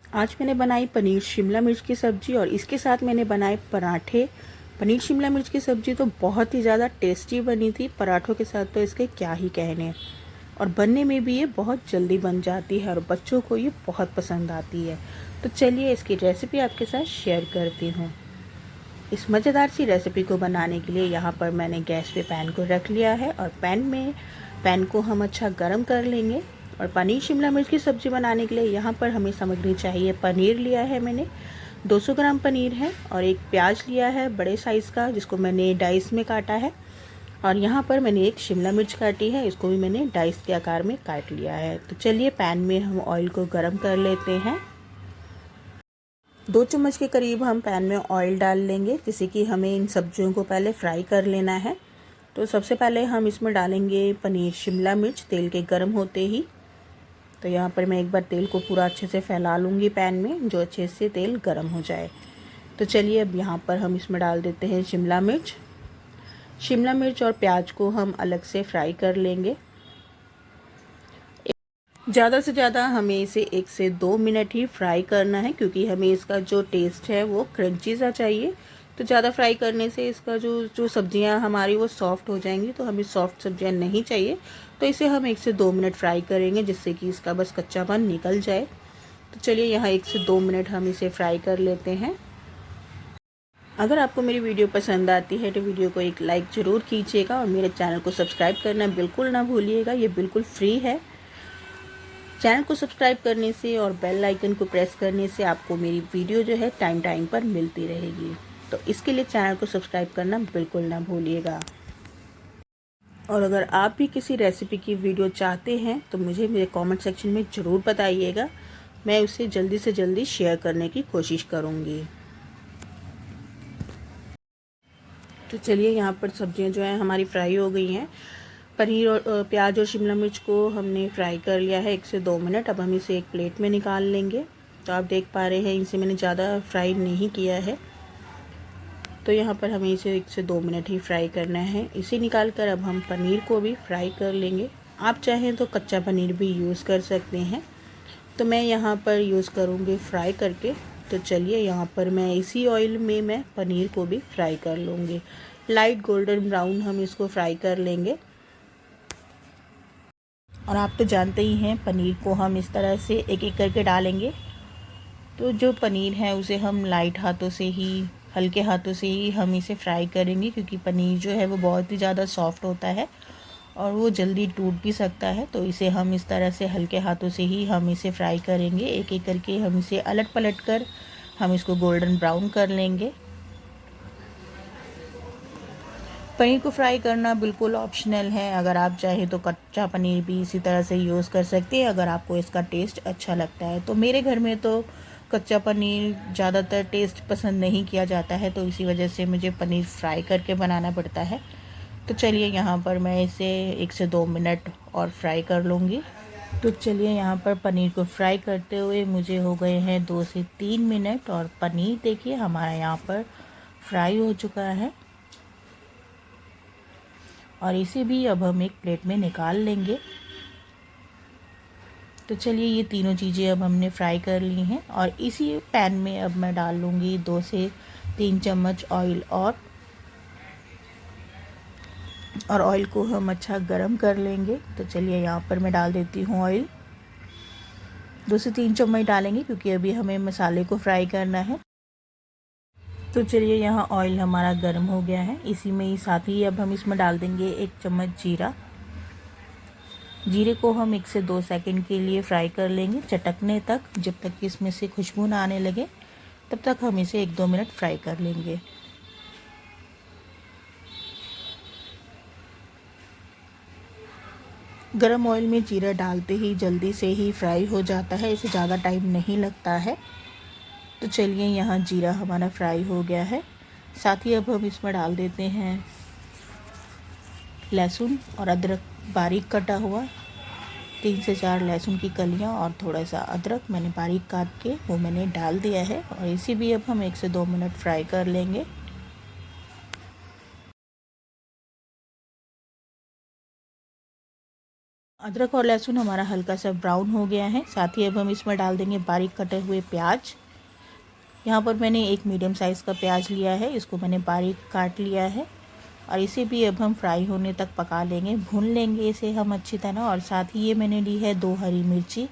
आज मैंने बनाई पनीर शिमला मिर्च की सब्ज़ी और इसके साथ मैंने बनाए पराठे। पनीर शिमला मिर्च की सब्ज़ी तो बहुत ही ज़्यादा टेस्टी बनी थी, पराठों के साथ तो इसके क्या ही कहने। और बनने में भी ये बहुत जल्दी बन जाती है और बच्चों को ये बहुत पसंद आती है। तो चलिए इसकी रेसिपी आपके साथ शेयर करती हूँ। इस मज़ेदार सी रेसिपी को बनाने के लिए यहाँ पर मैंने गैस पे पैन को रख लिया है और पैन को हम अच्छा गर्म कर लेंगे। और पनीर शिमला मिर्च की सब्ज़ी बनाने के लिए यहाँ पर हमें सामग्री चाहिए। पनीर लिया है मैंने 200 ग्राम पनीर है, और एक प्याज लिया है बड़े साइज़ का जिसको मैंने डाइस में काटा है। और यहाँ पर मैंने एक शिमला मिर्च काटी है, इसको भी मैंने डाइस के आकार में काट लिया है। तो चलिए पैन में हम ऑयल को गर्म कर लेते हैं। 2 चम्मच के करीब हम पैन में ऑयल डाल लेंगे, जिससे कि हमें इन सब्जियों को पहले फ्राई कर लेना है। तो सबसे पहले हम इसमें डालेंगे पनीर शिमला मिर्च तेल के गर्म होते ही। तो यहाँ पर मैं एक बार तेल को पूरा अच्छे से फैला लूँगी पैन में, जो अच्छे से तेल गर्म हो जाए। तो चलिए अब यहाँ पर हम इसमें डाल देते हैं शिमला मिर्च और प्याज को हम अलग से फ्राई कर लेंगे। ज़्यादा से ज़्यादा हमें इसे 1 से 2 मिनट ही फ्राई करना है, क्योंकि हमें इसका जो टेस्ट है वो क्रंची सा चाहिए। तो ज़्यादा फ्राई करने से इसका जो सब्जियां हमारी वो सॉफ्ट हो जाएंगी, तो हमें सॉफ्ट सब्जियां नहीं चाहिए। तो इसे हम 1 से 2 मिनट फ्राई करेंगे, जिससे कि इसका बस कच्चापन निकल जाए। तो चलिए यहाँ 1 से 2 मिनट हम इसे फ्राई कर लेते हैं। अगर आपको मेरी वीडियो पसंद आती है तो वीडियो को एक लाइक ज़रूर कीजिएगा और मेरे चैनल को सब्सक्राइब करना बिल्कुल ना भूलिएगा, ये बिल्कुल फ्री है। चैनल को सब्सक्राइब करने से और बेल आइकन को प्रेस करने से आपको मेरी वीडियो जो है टाइम पर मिलती रहेगी। तो इसके लिए चैनल को सब्सक्राइब करना बिल्कुल ना भूलिएगा। और अगर आप भी किसी रेसिपी की वीडियो चाहते हैं तो मुझे मेरे कमेंट सेक्शन में ज़रूर बताइएगा, मैं उसे जल्दी से जल्दी शेयर करने की कोशिश करूँगी। तो चलिए यहाँ पर सब्जियाँ जो हैं हमारी फ्राई हो गई हैं। पनीर और प्याज और शिमला मिर्च को हमने फ्राई कर लिया है 1 से 2 मिनट। अब हम इसे एक प्लेट में निकाल लेंगे। तो आप देख पा रहे हैं इसे मैंने ज़्यादा फ्राई नहीं किया है। तो यहाँ पर हमें इसे 1 से 2 मिनट ही फ्राई करना है। इसे निकाल कर अब हम पनीर को भी फ्राई कर लेंगे। आप चाहें तो कच्चा पनीर भी यूज़ कर सकते हैं, तो मैं यहाँ पर यूज़ करूँगी फ्राई करके। तो चलिए यहाँ पर मैं इसी ऑयल में मैं पनीर को भी फ्राई कर लूँगी। लाइट गोल्डन ब्राउन हम इसको फ्राई कर लेंगे। और आप तो जानते ही हैं पनीर को हम इस तरह से एक एक करके डालेंगे। तो जो पनीर है उसे हम लाइट हाथों से ही, हल्के हाथों से ही हम इसे फ्राई करेंगे, क्योंकि पनीर जो है वो बहुत ही ज़्यादा सॉफ्ट होता है और वो जल्दी टूट भी सकता है। तो इसे हम इस तरह से हल्के हाथों से ही हम इसे फ्राई करेंगे। एक एक करके हम इसे अलट पलट कर हम इसको गोल्डन ब्राउन कर लेंगे। पनीर को फ्राई करना बिल्कुल ऑप्शनल है, अगर आप चाहें तो कच्चा पनीर भी इसी तरह से यूज़ कर सकते हैं, अगर आपको इसका टेस्ट अच्छा लगता है। तो मेरे घर में तो कच्चा पनीर ज़्यादातर टेस्ट पसंद नहीं किया जाता है, तो इसी वजह से मुझे पनीर फ्राई करके बनाना पड़ता है। तो चलिए यहाँ पर मैं इसे 1 से 2 मिनट और फ्राई कर लूँगी। तो चलिए यहाँ पर पनीर को फ्राई करते हुए मुझे हो गए हैं 2 से 3 मिनट, और पनीर देखिए हमारा यहाँ पर फ्राई हो चुका है। और इसे भी अब हम एक प्लेट में निकाल लेंगे। तो चलिए ये तीनों चीज़ें अब हमने फ्राई कर ली हैं, और इसी पैन में अब मैं डाल लूँगी 2 से 3 चम्मच ऑयल। और ऑयल को हम अच्छा गरम कर लेंगे। तो चलिए यहाँ पर मैं डाल देती हूँ ऑयल। 2 से 3 चम्मच डालेंगे, क्योंकि अभी हमें मसाले को फ्राई करना है। तो चलिए यहाँ ऑयल हमारा गर्म हो गया है। इसी में ही साथ ही अब हम इसमें डाल देंगे 1 चम्मच जीरा। जीरे को हम 1 से 2 सेकंड के लिए फ्राई कर लेंगे, चटकने तक। जब तक कि इसमें से खुशबू ना आने लगे तब तक हम इसे 1-2 मिनट फ्राई कर लेंगे। गरम ऑयल में जीरा डालते ही जल्दी से ही फ्राई हो जाता है, इसे ज़्यादा टाइम नहीं लगता है। तो चलिए यहाँ जीरा हमारा फ्राई हो गया है। साथ ही अब हम इसमें डाल देते हैं लहसुन और अदरक बारीक कटा हुआ। 3 से 4 लहसुन की कलियां और थोड़ा सा अदरक मैंने बारीक काट के वो मैंने डाल दिया है, और इसी भी अब हम 1 से 2 मिनट फ्राई कर लेंगे। अदरक और लहसुन हमारा हल्का सा ब्राउन हो गया है। साथ ही अब हम इसमें डाल देंगे बारीक कटे हुए प्याज। यहाँ पर मैंने एक मीडियम साइज़ का प्याज लिया है, इसको मैंने बारीक काट लिया है और इसे भी अब हम फ्राई होने तक पका लेंगे, भून लेंगे इसे हम अच्छी तरह। और साथ ही ये मैंने ली है 2 हरी मिर्ची।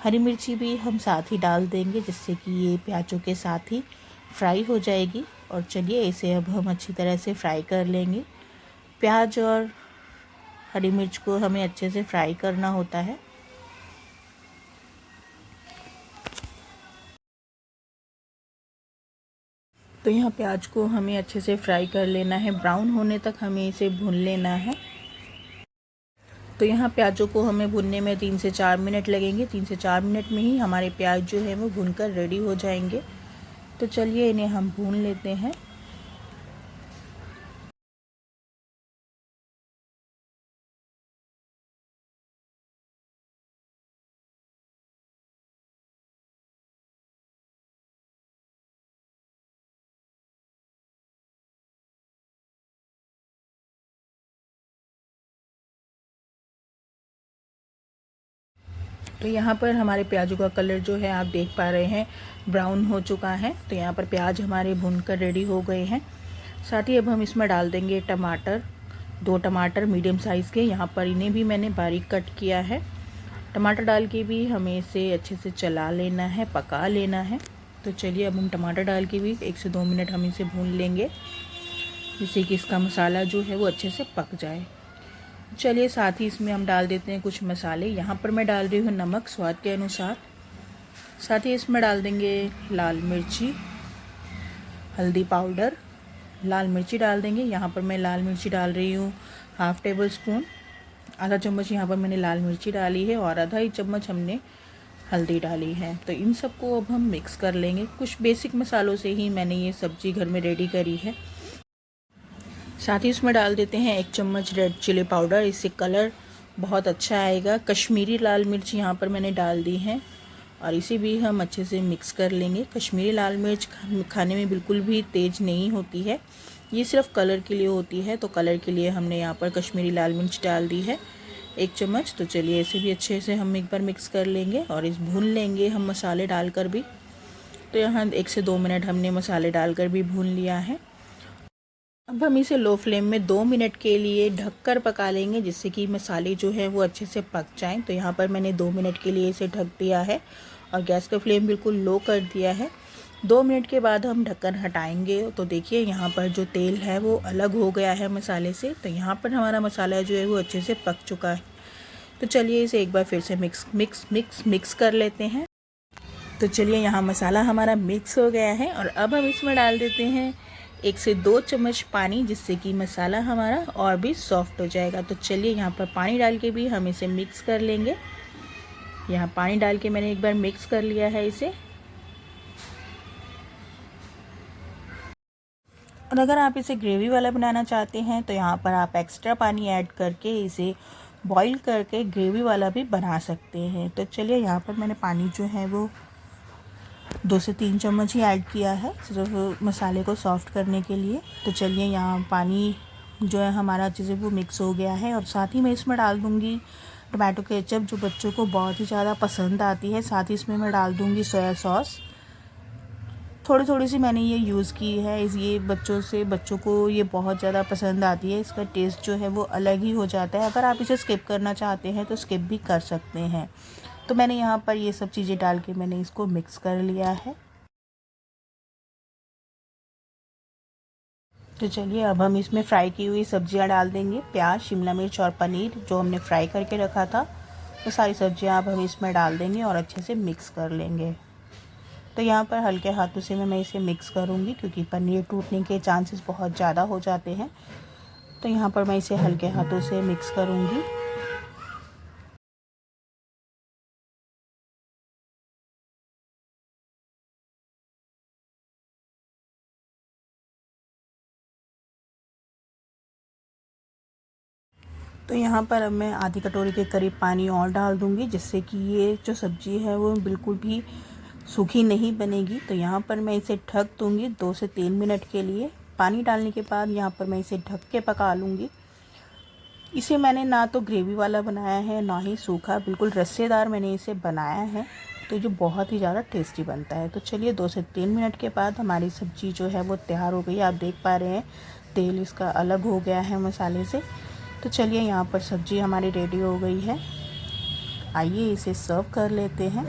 हरी मिर्ची भी हम साथ ही डाल देंगे जिससे कि ये प्याज़ों के साथ ही फ्राई हो जाएगी। और चलिए इसे अब हम अच्छी तरह से फ्राई कर लेंगे। प्याज और हरी मिर्च को हमें अच्छे से फ्राई करना होता है। तो यहाँ प्याज को हमें अच्छे से फ्राई कर लेना है, ब्राउन होने तक हमें इसे भून लेना है। तो यहाँ प्याज़ों को हमें भुनने में 3 से 4 मिनट लगेंगे। 3 से 4 मिनट में ही हमारे प्याज जो है वो भुनकर रेडी हो जाएंगे। तो चलिए इन्हें हम भून लेते हैं। तो यहाँ पर हमारे प्याज़ों का कलर जो है आप देख पा रहे हैं ब्राउन हो चुका है। तो यहाँ पर प्याज हमारे भुनकर रेडी हो गए हैं। साथ ही अब हम इसमें डाल देंगे टमाटर, 2 टमाटर मीडियम साइज़ के। यहाँ पर इन्हें भी मैंने बारीक कट किया है। टमाटर डाल के भी हमें इसे अच्छे से चला लेना है, पका लेना है। तो चलिए अब हम टमाटर डाल के भी 1 से 2 मिनट हम इसे भून लेंगे जिससे कि इसका मसाला जो है वो अच्छे से पक जाए। चलिए साथ ही इसमें हम डाल देते हैं कुछ मसाले। यहाँ पर मैं डाल रही हूँ नमक स्वाद के अनुसार। साथ ही इसमें डाल देंगे लाल मिर्ची, हल्दी पाउडर, लाल मिर्ची डाल देंगे। यहाँ पर मैं लाल मिर्ची डाल रही हूँ ½ टेबल स्पून, आधा चम्मच यहाँ पर मैंने लाल मिर्ची डाली है और आधा ही चम्मच हमने हल्दी डाली है। तो इन सबको अब हम मिक्स कर लेंगे। कुछ बेसिक मसालों से ही मैंने ये सब्ज़ी घर में रेडी करी है। साथ ही इसमें डाल देते हैं 1 चम्मच रेड चिली पाउडर, इससे कलर बहुत अच्छा आएगा। कश्मीरी लाल मिर्च यहाँ पर मैंने डाल दी है और इसे भी हम अच्छे से मिक्स कर लेंगे। कश्मीरी लाल मिर्च खाने में बिल्कुल भी तेज़ नहीं होती है, ये सिर्फ कलर के लिए होती है। तो कलर के लिए हमने यहाँ पर कश्मीरी लाल मिर्च डाल दी है 1 चम्मच। तो चलिए इसे भी अच्छे से हम एक बार मिक्स कर लेंगे और इस भून लेंगे हम मसाले डालकर भी। तो यहाँ 1 से 2 मिनट हमने मसाले डालकर भी भून लिया है। अब हम इसे लो फ्लेम में 2 मिनट के लिए ढककर पका लेंगे जिससे कि मसाले जो है वो अच्छे से पक जाएं। तो यहाँ पर मैंने 2 मिनट के लिए इसे ढक दिया है और गैस का फ्लेम बिल्कुल लो कर दिया है। 2 मिनट के बाद हम ढक्कन हटाएंगे तो देखिए यहाँ पर जो तेल है वो अलग हो गया है मसाले से। तो यहाँ पर हमारा मसाला जो है वो अच्छे से पक चुका है। तो चलिए इसे एक बार फिर से मिक्स कर लेते हैं। तो चलिए यहाँ मसाला हमारा मिक्स हो गया है और अब हम इसमें डाल देते हैं 1 से 2 चम्मच पानी जिससे कि मसाला हमारा और भी सॉफ्ट हो जाएगा। तो चलिए यहाँ पर पानी डाल के भी हम इसे मिक्स कर लेंगे। यहाँ पानी डाल के मैंने एक बार मिक्स कर लिया है इसे। और अगर आप इसे ग्रेवी वाला बनाना चाहते हैं तो यहाँ पर आप एक्स्ट्रा पानी ऐड करके इसे बॉईल करके ग्रेवी वाला भी बना सकते हैं। तो चलिए यहाँ पर मैंने पानी जो है वो 2 से 3 चम्मच ही ऐड किया है सिर्फ मसाले को सॉफ्ट करने के लिए। तो चलिए यहाँ पानी जो है हमारा अच्छे से वो मिक्स हो गया है और साथ ही मैं इसमें डाल दूँगी टोमेटो केचप जो बच्चों को बहुत ही ज़्यादा पसंद आती है। साथ ही इसमें मैं डाल दूँगी सोया सॉस, थोड़ी सी मैंने ये यूज़ की है। ये बच्चों को ये बहुत ज़्यादा पसंद आती है। इसका टेस्ट जो है वो अलग ही हो जाता है। अगर आप इसे स्किप करना चाहते हैं तो स्किप भी कर सकते हैं। तो मैंने यहाँ पर ये सब चीज़ें डाल के मैंने इसको मिक्स कर लिया है। तो चलिए अब हम इसमें फ्राई की हुई सब्जियाँ डाल देंगे। प्याज, शिमला मिर्च और पनीर जो हमने फ्राई करके रखा था वो सारी सब्जियाँ अब हम इसमें डाल देंगे और अच्छे से मिक्स कर लेंगे। तो यहाँ पर हल्के हाथों से मैं इसे मिक्स करूँगी क्योंकि पनीर टूटने के चांसेस बहुत ज़्यादा हो जाते हैं। तो यहाँ पर मैं इसे हल्के हाथों से मिक्स करूँगी। तो यहाँ पर अब मैं आधी कटोरी के करीब पानी और डाल दूँगी जिससे कि ये जो सब्ज़ी है वो बिल्कुल भी सूखी नहीं बनेगी। तो यहाँ पर मैं इसे ढक दूँगी 2 से 3 मिनट के लिए। पानी डालने के बाद यहाँ पर मैं इसे ढक के पका लूँगी। इसे मैंने ना तो ग्रेवी वाला बनाया है ना ही सूखा, बिल्कुल रस्सेदार मैंने इसे बनाया है, तो जो बहुत ही ज़्यादा टेस्टी बनता है। तो चलिए 2 से 3 मिनट के बाद हमारी सब्ज़ी जो है वो तैयार हो गई है। आप देख पा रहे हैं तेल इसका अलग हो गया है मसाले से। तो चलिए यहाँ पर सब्ज़ी हमारी रेडी हो गई है, आइए इसे सर्व कर लेते हैं।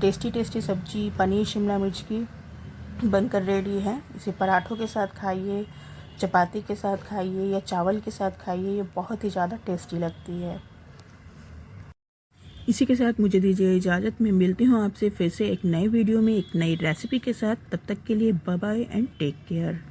टेस्टी टेस्टी सब्ज़ी पनीर शिमला मिर्च की बनकर रेडी है। इसे पराठों के साथ खाइए, चपाती के साथ खाइए या चावल के साथ खाइए, ये बहुत ही ज़्यादा टेस्टी लगती है। इसी के साथ मुझे दीजिए इजाज़त, मैं मिलती हूँ आपसे फिर से एक नए वीडियो में एक नई रेसिपी के साथ। तब तक के लिए bye bye and take care.